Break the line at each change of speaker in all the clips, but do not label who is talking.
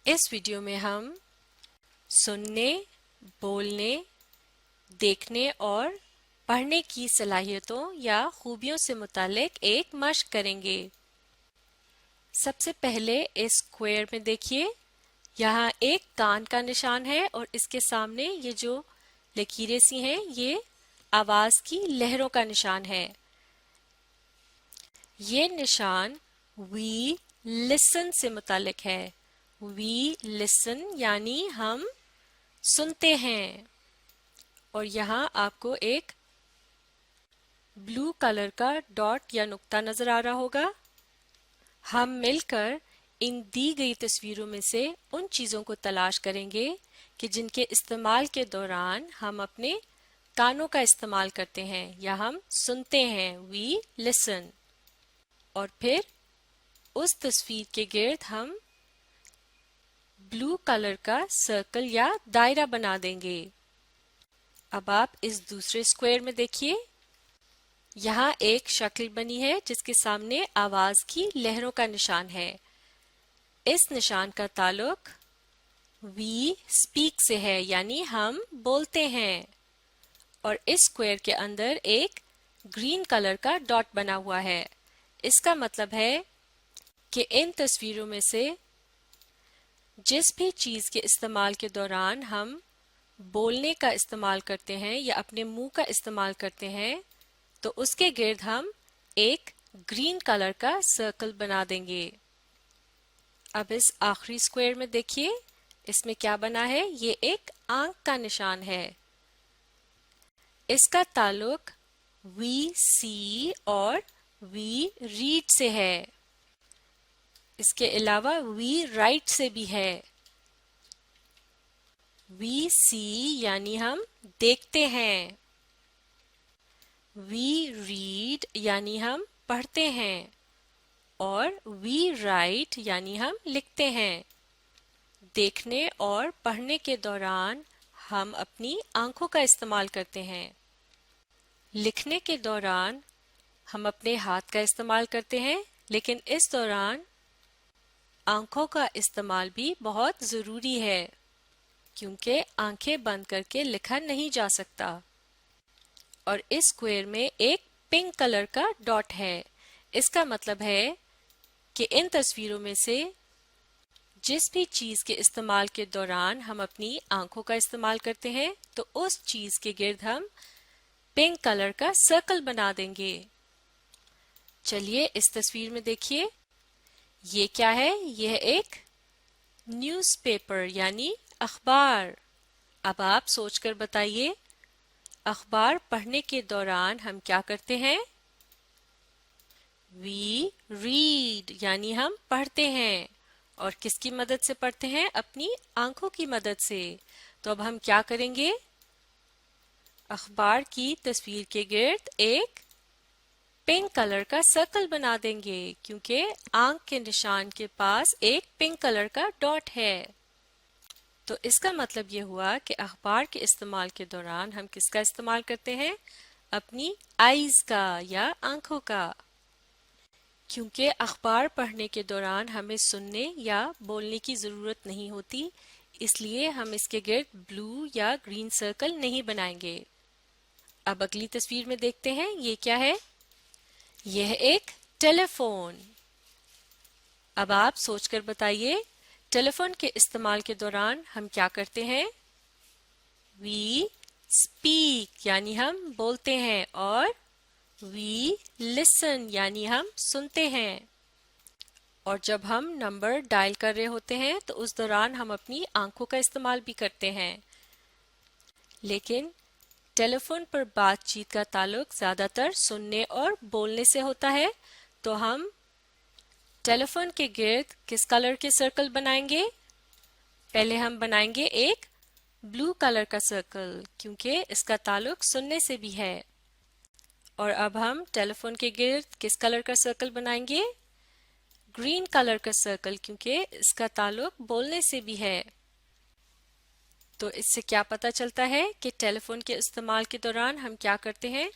इस वीडियो में हम सुनने, बोलने, देखने और पढ़ने की सलाहियतों या खूबियों से मुतालिक एक मश्क करेंगे। सबसे पहले इस स्क्वायर में देखिए, यहाँ एक कान का निशान है और इसके सामने ये जो लकीरें सी हैं ये आवाज की लहरों का निशान है। ये निशान वी लिसन से मुतालिक है। वी लिसन यानी हम सुनते हैं। और यहाँ आपको एक ब्लू कलर का डॉट या नुक्ता नजर आ रहा होगा। हम मिलकर इन दी गई तस्वीरों में से उन चीजों को तलाश करेंगे कि जिनके इस्तेमाल के दौरान हम अपने कानों का इस्तेमाल करते हैं या हम सुनते हैं। We listen. और फिर उस तस्वीर के गिर्द हम ब्लू कलर का सर्कल या दायरा बना देंगे। अब आप इस दूसरे स्क्वायर में देखिए, यहाँ एक शक्ल बनी है जिसके सामने आवाज की लहरों का निशान है। इस निशान का ताल्लुक वी स्पीक से है, यानी हम बोलते हैं। और इस स्क्वायर के अंदर एक ग्रीन कलर का डॉट बना हुआ है। इसका मतलब है कि इन तस्वीरों में से जिस भी चीज के इस्तेमाल के दौरान हम बोलने का इस्तेमाल करते हैं या अपने मुंह का इस्तेमाल करते हैं तो उसके गिर्द हम एक ग्रीन कलर का सर्कल बना देंगे। अब इस आखिरी स्क्वायर में देखिए, इसमें क्या बना है, ये एक आंख का निशान है। इसका ताल्लुक वी सी और वी रीड से है। इसके अलावा वी राइट से भी है। वी सी यानी हम देखते हैं। वी रीड यानी हम पढ़ते हैं। और वी राइट यानी हम लिखते हैं। देखने और पढ़ने के दौरान हम अपनी आंखों का इस्तेमाल करते हैं। लिखने के दौरान हम अपने हाथ का इस्तेमाल करते हैं, लेकिन इस दौरान आंखों का इस्तेमाल भी बहुत जरूरी है क्योंकि आंखें बंद करके लिखा नहीं जा सकता। और इस स्क्वायर में एक पिंक कलर का डॉट है। इसका मतलब है कि इन तस्वीरों में से जिस भी चीज के इस्तेमाल के दौरान हम अपनी आंखों का इस्तेमाल करते हैं तो उस चीज के गिर्द हम पिंक कलर का सर्कल बना देंगे। चलिए इस तस्वीर में देखिए, ये क्या है, यह एक न्यूज़पेपर यानी अखबार। अब आप सोचकर बताइए, अखबार पढ़ने के दौरान हम क्या करते हैं? वी रीड यानी हम पढ़ते हैं। और किसकी मदद से पढ़ते हैं? अपनी आंखों की मदद से। तो अब हम क्या करेंगे? अखबार की तस्वीर के गिर्द एक पिंक कलर का सर्कल बना देंगे क्योंकि आंख के निशान के पास एक पिंक कलर का डॉट है। तो इसका मतलब ये हुआ कि अखबार के इस्तेमाल के दौरान हम किसका इस्तेमाल करते हैं? अपनी आईज का या आंखों का। क्योंकि अखबार पढ़ने के दौरान हमें सुनने या बोलने की जरूरत नहीं होती, इसलिए हम इसके गिर्द ब्लू या ग्रीन सर्कल नहीं बनाएंगे। अब अगली तस्वीर में देखते हैं, ये क्या है? यह एक टेलीफोन। अब आप सोचकर बताइए, टेलीफोन के इस्तेमाल के दौरान हम क्या करते हैं? वी स्पीक यानी हम बोलते हैं और वी लिसन यानी हम सुनते हैं। और जब हम नंबर डायल कर रहे होते हैं तो उस दौरान हम अपनी आंखों का इस्तेमाल भी करते हैं। लेकिन टेलीफोन पर बातचीत का ताल्लुक ज्यादातर सुनने और बोलने से होता है, तो हम टेलीफोन के गिर्द किस कलर के सर्कल बनाएंगे? पहले हम बनाएंगे एक ब्लू कलर का सर्कल क्योंकि इसका ताल्लुक सुनने से भी है। और अब हम टेलीफोन के गिर्द किस कलर का सर्कल बनाएंगे? ग्रीन कलर का सर्कल क्योंकि इसका ताल्लुक बोलने से भी है। तो इससे क्या पता चलता है कि टेलीफोन के इस्तेमाल के दौरान हम क्या करते हैं?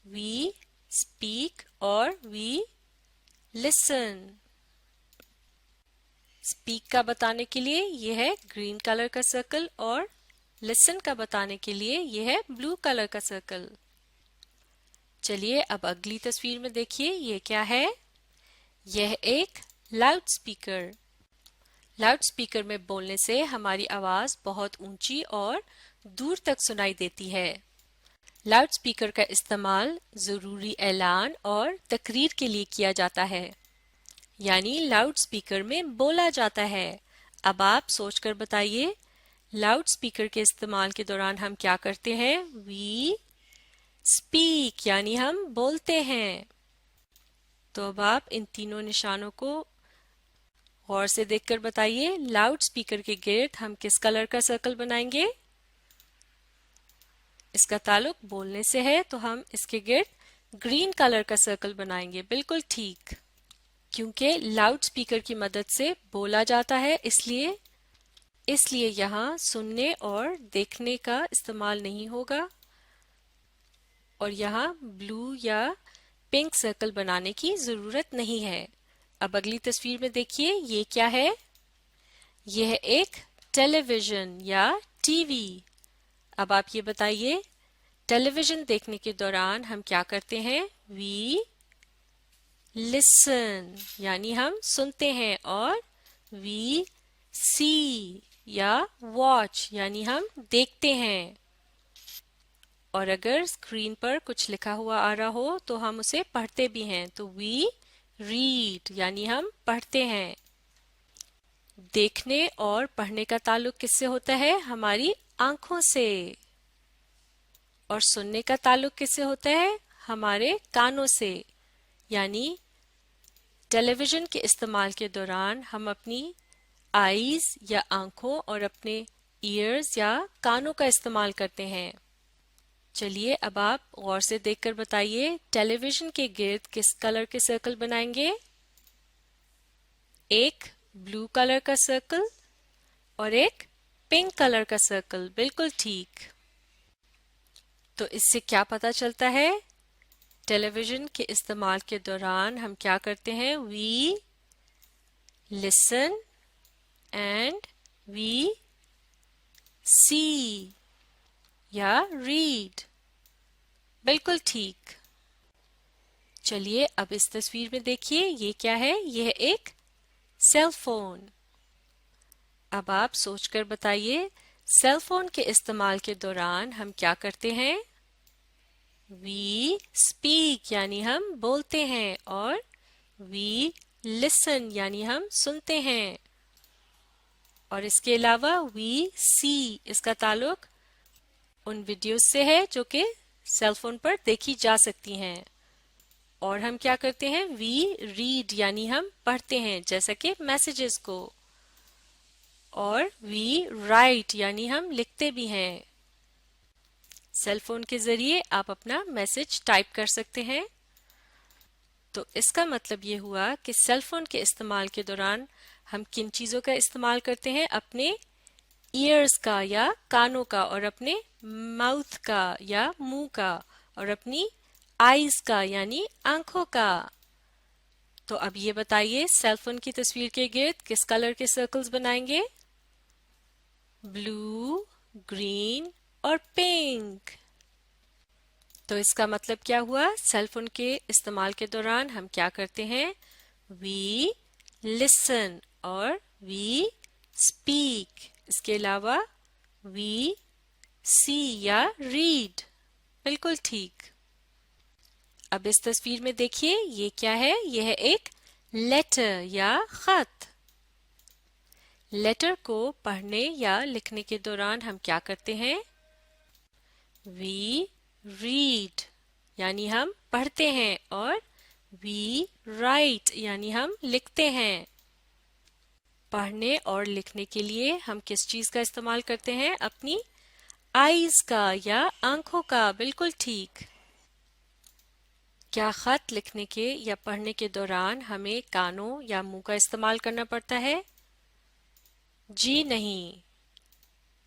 वी स्पीक और वी लिसन। स्पीक का बताने के लिए ये है ग्रीन कलर का सर्कल और लिसन का बताने के लिए ये है ब्लू कलर का सर्कल। चलिए अब अगली तस्वीर में देखिए ये क्या है। यह एक लाउड स्पीकर। लाउड स्पीकर में बोलने से हमारी आवाज बहुत ऊंची और दूर तक सुनाई देती है। लाउड स्पीकर का इस्तेमाल जरूरी ऐलान और तकरीर के लिए किया जाता है, यानी लाउड स्पीकर में बोला जाता है। अब आप सोचकर बताइए, लाउड स्पीकर के इस्तेमाल के दौरान हम क्या करते हैं? वी स्पीक, यानी हम बोलते हैं। तो अब आप इन तीनों निशानों को गौर से देखकर बताइए, लाउड स्पीकर के गिर्द हम किस कलर का सर्कल बनाएंगे? इसका ताल्लुक बोलने से है तो हम इसके गिर्द ग्रीन कलर का सर्कल बनाएंगे। बिल्कुल ठीक, क्योंकि लाउड स्पीकर की मदद से बोला जाता है, इसलिए यहाँ सुनने और देखने का इस्तेमाल नहीं होगा और यहाँ ब्लू या पिंक सर्कल बनाने की जरूरत नहीं है। अब अगली तस्वीर में देखिए ये क्या है। यह एक टेलीविजन या टीवी। अब आप ये बताइए, टेलीविजन देखने के दौरान हम क्या करते हैं? वी लिसन, यानी हम सुनते हैं, और वी सी या वॉच, यानी हम देखते हैं। और अगर स्क्रीन पर कुछ लिखा हुआ आ रहा हो तो हम उसे पढ़ते भी हैं, तो वी रीड, यानी हम पढ़ते हैं। देखने और पढ़ने का ताल्लुक किससे होता है? हमारी आंखों से। और सुनने का ताल्लुक किससे होता है? हमारे कानों से। यानी टेलीविजन के इस्तेमाल के दौरान हम अपनी आईज या आंखों और अपने ईयर्स या कानों का इस्तेमाल करते हैं। चलिए अब आप गौर से देखकर बताइए, टेलीविजन के गिर्द किस कलर के सर्कल बनाएंगे? एक ब्लू कलर का सर्कल और एक पिंक कलर का सर्कल। बिल्कुल ठीक। तो इससे क्या पता चलता है? टेलीविजन के इस्तेमाल के दौरान हम क्या करते हैं? वी लिसन एंड वी सी या रीड। बिल्कुल ठीक। चलिए अब इस तस्वीर में देखिए ये क्या है। यह एक सेल फोन। अब आप सोचकर बताइए, सेल फोन के इस्तेमाल के दौरान हम क्या करते हैं? वी स्पीक, यानी हम बोलते हैं, और वी लिसन, यानी हम सुनते हैं। और इसके अलावा वी सी, इसका ताल्लुक उन वीडियोस से है जो कि सेल फोन पर देखी जा सकती हैं। और हम क्या करते हैं? वी रीड, यानी हम पढ़ते हैं, जैसा कि मैसेजेस को। और वी राइट, यानी हम लिखते भी हैं। सेल फोन के जरिए आप अपना मैसेज टाइप कर सकते हैं। तो इसका मतलब ये हुआ कि सेल फोन के इस्तेमाल के दौरान हम किन चीजों का इस्तेमाल करते हैं? अपने ईयर्स का या कानों का, और अपने माउथ का या मुंह का, और अपनी आईज का यानी आंखों का। तो अब ये बताइए, सेल फोन की तस्वीर के गिर्द किस कलर के सर्कल्स बनाएंगे? ब्लू, ग्रीन और पिंक। तो इसका मतलब क्या हुआ? सेल फोन के इस्तेमाल के दौरान हम क्या करते हैं? वी लिसन और वी स्पीक। इसके अलावा वी सी या रीड। बिल्कुल ठीक। अब इस तस्वीर में देखिए ये क्या है। यह एक लेटर या खत। लेटर को पढ़ने या लिखने के दौरान हम क्या करते हैं? वी रीड, यानी हम पढ़ते हैं, और वी राइट, यानी हम लिखते हैं। पढ़ने और लिखने के लिए हम किस चीज का इस्तेमाल करते हैं? अपनी आईज का या आंखों का। बिल्कुल ठीक। क्या खत लिखने के या पढ़ने के दौरान हमें कानों या मुंह का इस्तेमाल करना पड़ता है? जी नहीं।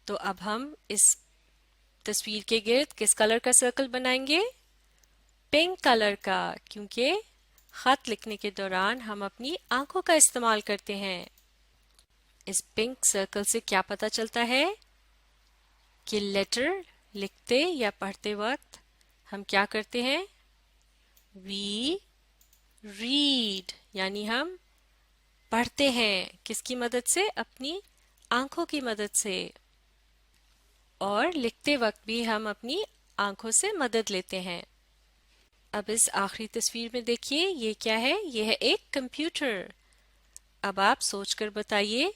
तो अब हम इस तस्वीर के गिर्द किस कलर का सर्कल बनाएंगे? पिंक कलर का, क्योंकि खत लिखने के दौरान हम अपनी आंखों का इस्तेमाल करते हैं। इस पिंक सर्कल से क्या पता चलता है कि लेटर लिखते या पढ़ते वक्त हम क्या करते हैं? वी रीड, यानी हम पढ़ते हैं। किसकी मदद से? अपनी आंखों की मदद से। और लिखते वक्त भी हम अपनी आंखों से मदद लेते हैं। अब इस आखिरी तस्वीर में देखिए, ये क्या है? ये है एक कंप्यूटर। अब आप सोचकर बताइए,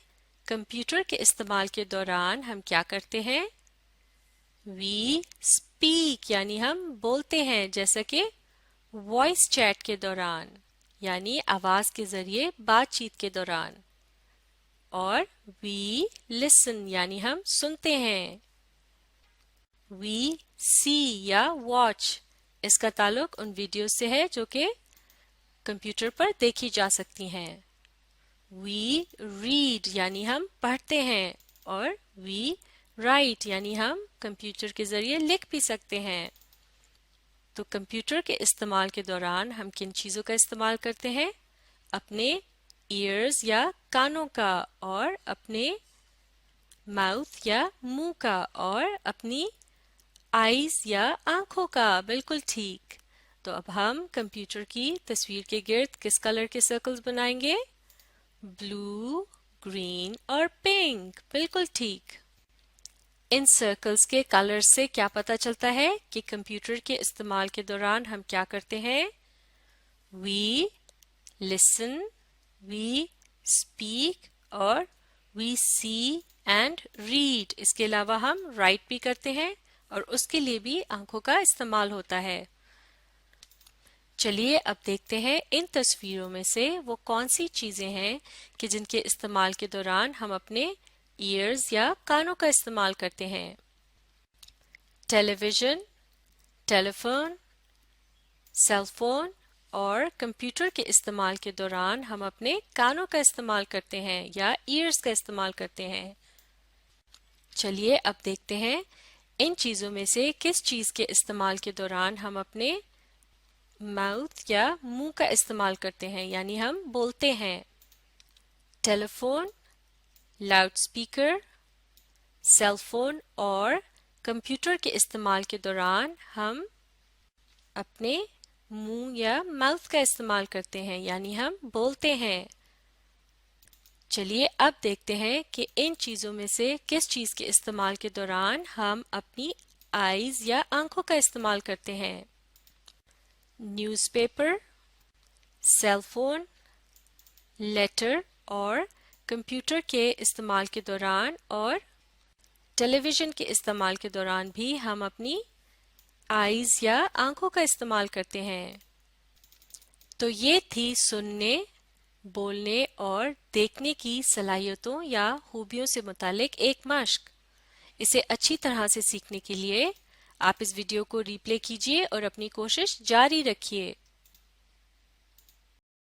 कंप्यूटर के इस्तेमाल के दौरान हम क्या करते हैं? वी स्पीक, यानी हम बोलते हैं, जैसा कि वॉइस चैट के दौरान, यानी आवाज के जरिए बातचीत के दौरान। और वी लिसन, यानी हम सुनते हैं। वी सी या वॉच, इसका ताल्लुक उन वीडियो से है जो कि कंप्यूटर पर देखी जा सकती हैं। वी रीड, यानी हम पढ़ते हैं। और वी राइट, यानी हम कंप्यूटर के जरिए लिख भी सकते हैं। तो कंप्यूटर के इस्तेमाल के दौरान हम किन चीजों का इस्तेमाल करते हैं? अपने ईयर्स या कानों का, और अपने माउथ या मुंह का, और अपनी आईज या आंखों का। बिल्कुल ठीक। तो अब हम कंप्यूटर की तस्वीर के गिर्द किस कलर के सर्कल्स बनाएंगे? ब्लू, ग्रीन और पिंक। बिल्कुल ठीक। इन सर्कल्स के कलर से क्या पता चलता है कि कंप्यूटर के इस्तेमाल के दौरान हम क्या करते हैं? वी लिसन, वी स्पीक और वी सी एंड रीड। इसके अलावा हम राइट भी करते हैं और उसके लिए भी आंखों का इस्तेमाल होता है। चलिए अब देखते हैं इन तस्वीरों में से वो कौन सी चीजें हैं कि जिनके इस्तेमाल के दौरान हम अपने ईयर्स या कानों का इस्तेमाल करते हैं। टेलीविजन, टेलीफोन, सेलफोन और कंप्यूटर के इस्तेमाल के दौरान हम अपने कानों का इस्तेमाल करते हैं या ईयर्स का इस्तेमाल करते हैं। चलिए अब देखते हैं इन चीजों में से किस चीज के इस्तेमाल के दौरान हम अपने माउथ या मुंह का इस्तेमाल करते हैं, यानी हम बोलते हैं। टेलीफोन, लाउडस्पीकर, सेलफोन और कंप्यूटर के इस्तेमाल के दौरान हम अपने मुंह या माउथ का इस्तेमाल करते हैं, यानी हम बोलते हैं। चलिए अब देखते हैं कि इन चीजों में से किस चीज के इस्तेमाल के दौरान हम अपनी आईज या आंखों का इस्तेमाल करते हैं। न्यूज़पेपर, सेलफोन, लेटर और कंप्यूटर के इस्तेमाल के दौरान और टेलीविजन के इस्तेमाल के दौरान भी हम अपनी आईज या आंखों का इस्तेमाल करते हैं। तो ये थी सुनने, बोलने और देखने की सलाहियतों या खूबियों से मुतालिक एक मश्क। इसे अच्छी तरह से सीखने के लिए आप इस वीडियो को रिप्ले कीजिए और अपनी कोशिश जारी रखिए।